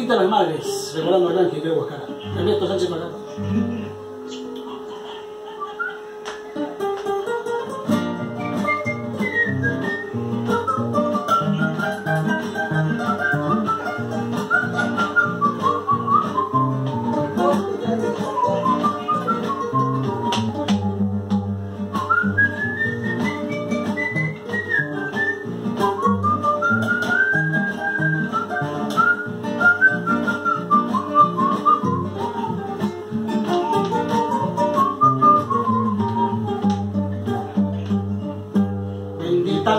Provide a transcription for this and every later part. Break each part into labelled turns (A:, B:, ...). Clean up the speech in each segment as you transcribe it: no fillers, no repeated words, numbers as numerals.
A: Bendita las madres, recordando al ángel que quiero buscar. Ernesto Sánchez Macata.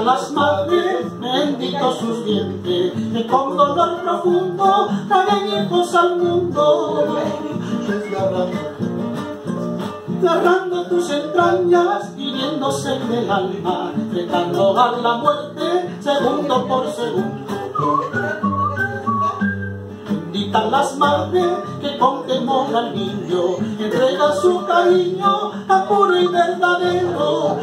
B: Las madres, benditos sus vientres, que con dolor profundo traen hijos al mundo. Desgarrando tus entrañas, hiriéndose en el alma, tratando a la muerte segundo por segundo. Benditas las madres que con temor al niño entregan su cariño a puro y verdadero.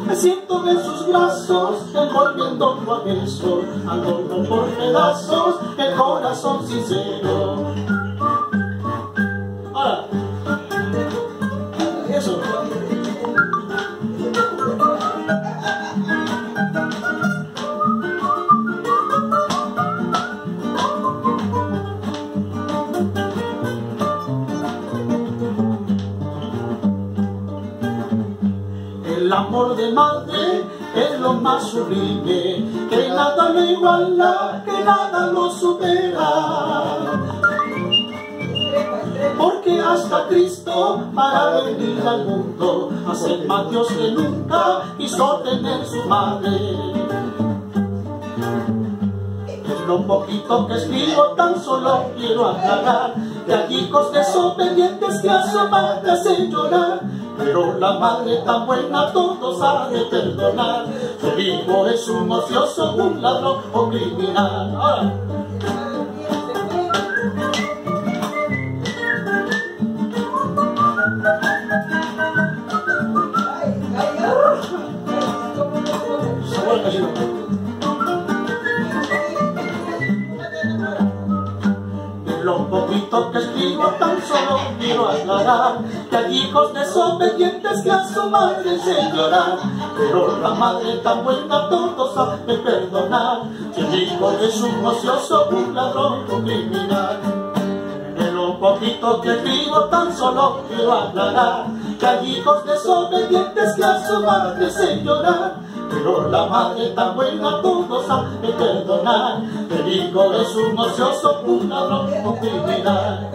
B: Me siento en sus brazos, envolviendo tu besos, adorno por pedazos el corazón sincero. Ahora, eso. El amor de madre es lo más sublime, que nada lo iguala, que nada lo supera. Porque hasta Cristo, para venir al mundo, a ser más Dios que nunca quiso tener su madre. En lo poquito que escribo tan solo quiero aclarar que hay hijos desobedientes que a su madre hacen llorar. Pero la madre tan buena todos ha de perdonar. Su hijo es un ocioso, un ladrón o criminal. ¡Ahora! Lo poquito que escribo tan solo quiero aclarar que hay hijos desobedientes que a su madre hacen llorar. Pero la madre tan buena todos ha de perdonar. Si el hijo es un ocioso, un ladrón o criminal. De lo poquito que escribo tan solo quiero aclarar que hay hijos desobedientes que a su madre hacen llorar. Pero la madre tan buena todos ha de perdonar. El hijo es un ocioso, un ladrón o criminal.